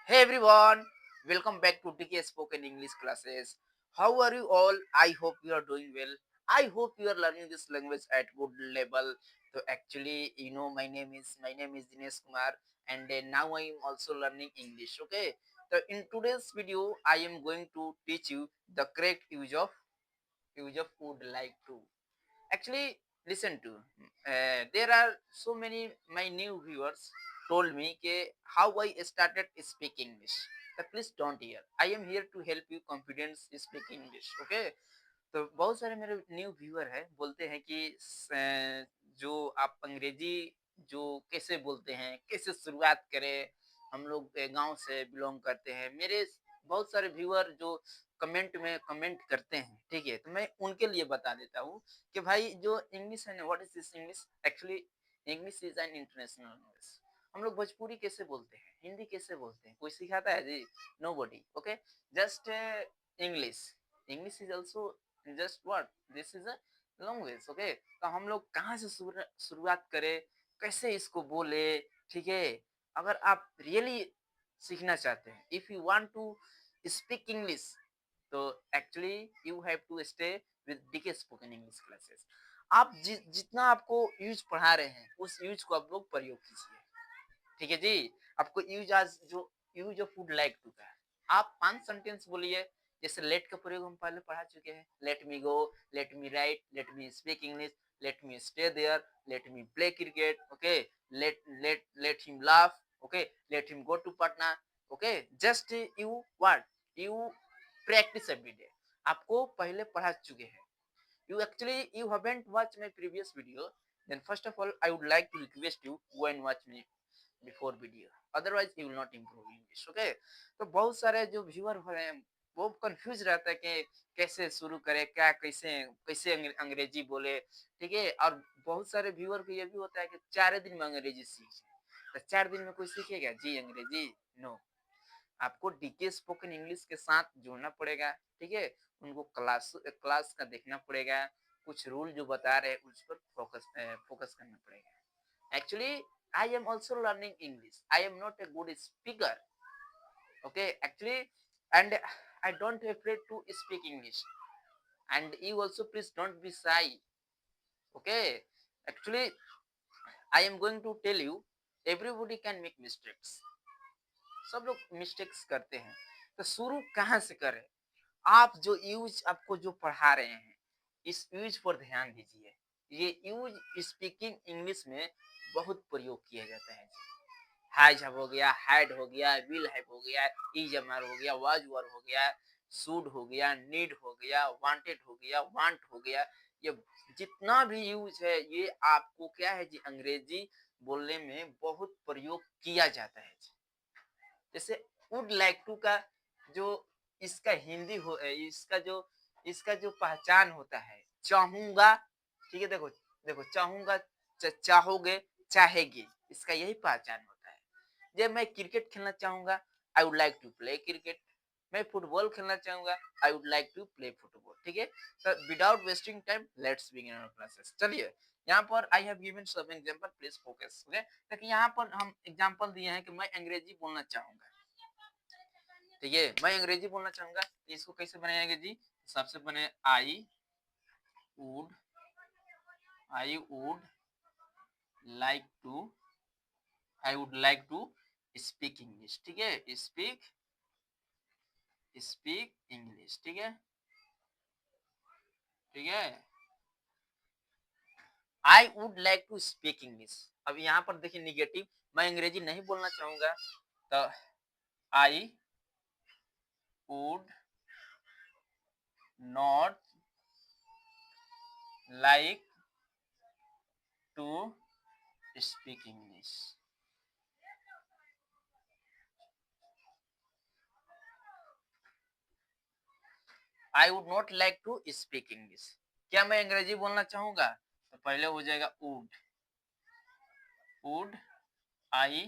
Hey everyone, welcome back to TK Spoken English classes. How are you all? I hope you are doing well. I hope you are learning this language at good level. So actually, my name is Dinesh Kumar, and now I am also learning English. Okay. So in today's video, I am going to teach you the correct use of would like to. Actually, listen to. There are so many my new viewers told me how I started speaking English. So please don't hear. I am here to help you confidence speak English. Okay. तो बहुत सारे मेरे new viewer है बोलते हैं कि जो आप अंग्रेजी जो कैसे बोलते हैं कैसे शुरुआत करें हम लोग गांव से बिलोंग करते हैं मेरे बहुत सारे व्यूअर जो कमेंट में कमेंट करते हैं ठीक है तो मैं उनके लिए बता देता हूँ कि भाई जो इंग्लिश है ना what is this English actually English is an international language हम लोग भोजपुरी कैसे बोलते हैं हिंदी कैसे बोलते हैं कोई सिखाता है जी nobody okay just English English is also just what this is a language okay तो हम लोग कहाँ से शुरुआत करें कैसे इसको बोले ठीक है अगर आप रियली सीखना चाहते हैं if you want to speak English तो actually you have to stay with DK spoken English classes आप जितना आपको यूज पढ़ा रहे हैं उस यूज को आप लोग प्रयोग कीजिए ठीक है जी आपको use of would like to का है आप 5 सेंटेंस बोलिए जैसे लेट का प्रयोग हम पहले पढ़ा चुके हैं let me go let me write let me speak English let me stay there let me play cricket okay let him laugh okay let him go to Patna okay just you what you practice every day आपको पहले पढ़ा चुके हैं you haven't watched my previous video then first of all I would like to request you go and watch me before video otherwise you will not improve English okay तो बहुत सारे जो viewer हो रहे हैं वो कंफ्यूज रहता है कि कैसे शुरू करें क्या कैसे कैसे अंग्रेजी बोले ठीक है और बहुत सारे व्यूअर को ये भी होता है कि 4 दिन में अंग्रेजी सीख तो 4 दिन में कोई सीखेगा जी अंग्रेजी नो आपको डीके स्पोकन इंग्लिश के साथ जोड़ना पड़ेगा ठीक है उनको क्लास क्लास का देखना पड़ेगा कुछ रूल जो बता रहे हैं उस पर फोकस करना पड़ेगा actually I am also learning English. I am not a good speaker. Okay, actually, and I don't afraid to speak English. And you also please don't be shy. Okay, actually, I am going to tell you, everybody can make mistakes. सब लोग mistakes करते हैं तो शुरू कहाँ से करें आप जो यूज आपको जो पढ़ा रहे हैं इस यूज पर ध्यान दीजिए ये यूज स्पीकिंग इंग्लिश में बहुत प्रयोग किया जाता है हैज हो गया हैड हो गया विल हैव हो गया इज अमर हो गया वाज वर हो गया शुड हो गया नीड हो गया वांटेड हो गया वांट हो गया ये जितना भी यूज है ये आपको क्या है जी अंग्रेजी बोलने में बहुत प्रयोग किया जाता है जी जैसे वुड लाइक टू का जो इसका हिंदी हो इसका जो पहचान होता है चाहूंगा ठीक है देखो देखो चाहूंगा चाहोगे चाहेगी इसका यही पहचान होता है जब मैं क्रिकेट खेलना चाहूंगा I would like to play cricket मैं फुटबॉल खेलना चाहूंगा I would like to play football ठीक है तो without wasting time let's begin our classes चलिए यहाँ पर I have given some example please focus okay देखिए यहाँ पर हम एग्जांपल दिए हैं कि मैं अंग्रेजी बोलना चाहूंगा ठीक है मैं अंग्रेजी बोलना चाहूंगा तो इसको कैसे बनाएंगे जी सबसे बने would I would like to I would like to speak English ठीक है स्पीक इंग्लिश ठीक है ठीक है I would like to speak English अब यहाँ पर देखिए निगेटिव मैं अंग्रेजी नहीं बोलना चाहूंगा तो I would not like to speak English I would not like to speak English क्या मैं अंग्रेजी बोलना चाहूंगा तो पहले हो जाएगा would I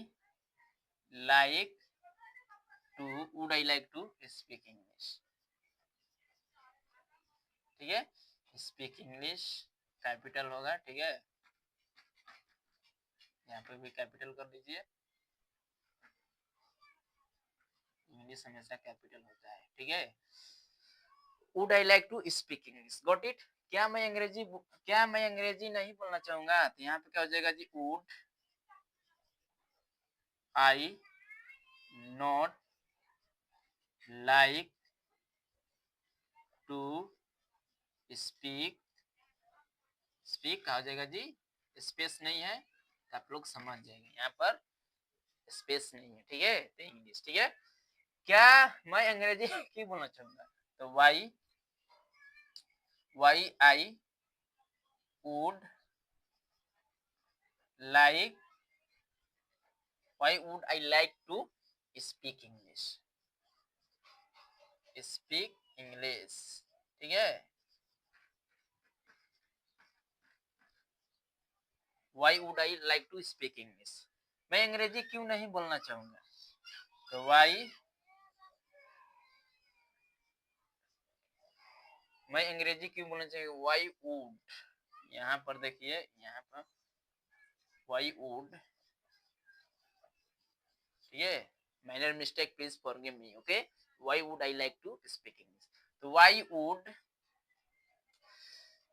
like to would I like to speak English ठीक है स्पीक इंग्लिश कैपिटल होगा ठीक है यहाँ पे भी कैपिटल कर दीजिए इंग्लिश हमेशा कैपिटल होता है, ठीक है। Would I like to speak English, got it. क्या मैं अंग्रेजी नहीं बोलना चाहूंगा, तो यहाँ पे क्या हो जाएगा जी, would I not like to speak, speak कहा जाएगा जी, स्पेस नहीं है, तो आप लोग समझ जाएंगे यहाँ पर स्पेस नहीं है, ठीक है, तो इंग्लिश, ठीक है। क्या मैं अंग्रेजी क्यों बोलना चाहूंगा, तो why I would like, why would I like to speak English, speak English, ठीक है। Why would I like to speak English, मैं अंग्रेजी क्यों नहीं बोलना चाहूंगा, तो मैं अंग्रेजी क्यों बोलना चाहिए, वाई वुड, यहाँ पर देखिए, यहाँ पर वाई वुड, ठीक है, minor mistake, please forgive me, okay. Why would I like to speak English, तो वाई वुड,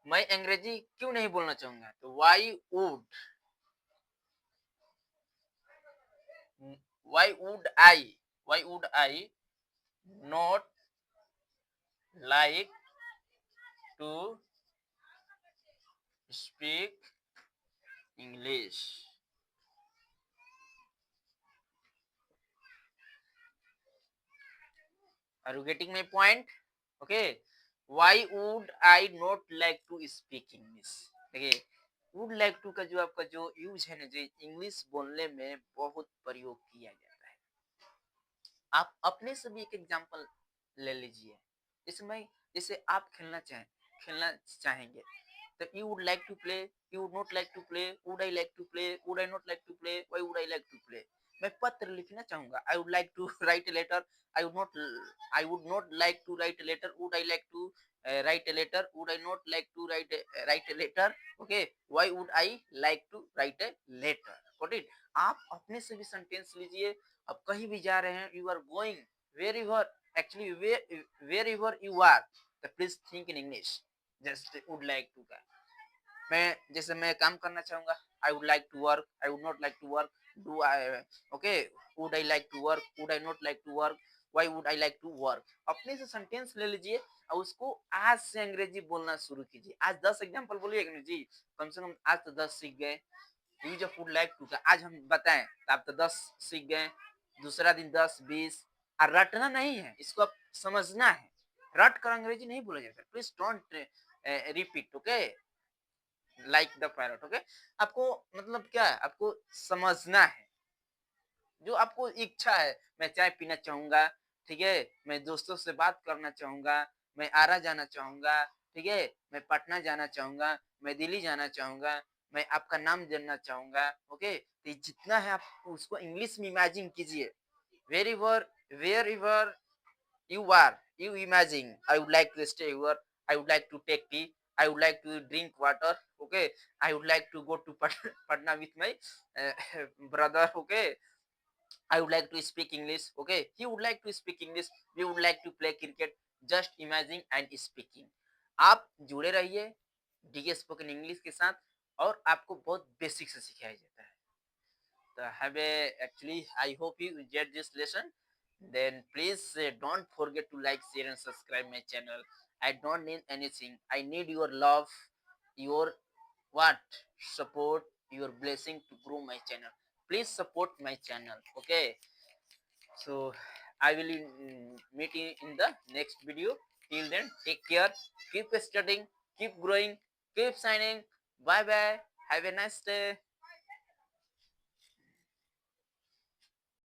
मैं अंग्रेजी क्यों नहीं बोलना चाहूंगा, तो why would I not like to speak English. Are you getting my point? Okay. Why would I not like to speak English? देखिए, would like to का जो आपका जो यूज है ना, जो इंग्लिश बोलने में बहुत प्रयोग किया जाता है। आप अपने से भी एक एग्जांपल ले लीजिए। जैसे आप खेलना चाहेंगे, तो you would like to play, you would not like to play, would I like to play, would I not like to play, why would I like to play। मैं पत्र लिखना चाहूंगा, I would like to write a letter, I would not like to write a letter, would I like to write a letter, would I not like to write a letter, okay, why would I like to write a letter, got it। आप अपने से भी sentence लीजिए। अब कहीं भी जा रहे हैं, you are going wherever, actually wherever you are, तो please think in English. Just would like to का, मैं काम करना चाहूंगा, I would like to work, I would not like to work, do I, okay, would I like to work, would I not like to work, why would I like to work. अपने से sentence ले लीजिए और उसको आज से अंग्रेजी बोलना शुरू कीजिए। आज 10 एग्जांपल बोलिए जी, कम से कम आज तो 10 सीख गए। Use of would like to का आज हम बताएं तो आप तो 10 सीख गए, दूसरा दिन 10 20। और रटना नहीं है, इसको आप समझना है। रट कर अंग्रेजी नहीं बोला जाता, please don't repeat, okay, like the parrot, okay. आपको मतलब क्या है, आपको समझना है। जो आपको इच्छा है, मैं चाय पीना चाहूंगा, ठीक है, मैं दोस्तों से बात करना चाहूंगा, मैं आरा जाना चाहूंगा, ठीक है, मैं पटना जाना चाहूंगा, मैं दिल्ली जाना चाहूंगा, मैं आपका नाम जानना चाहूंगा, ओके। तो जितना है आप उसको इंग्लिश में इमेजिन कीजिए। Wherever you are, you imagine, I would like to stay here, I would like to take tea, I would like to drink water, okay, I would like to go to Patna with my brother, okay, I would like to speak English, okay, he would like to speak English, we would like to play cricket, just imagine and speaking। आप जुड़े रहिए DK spoken English के साथ, और आपको बहुत basic से सिखाया जाता है। तो have a, actually I hope you enjoyed this lesson, then please don't forget to like, share and subscribe my channel। I don't need anything, I need your love, your what, support, your blessing to grow my channel। Please support my channel, okay। So I will meet you in the next video, till then take care, keep studying, keep growing, keep signing, bye bye, have a nice day।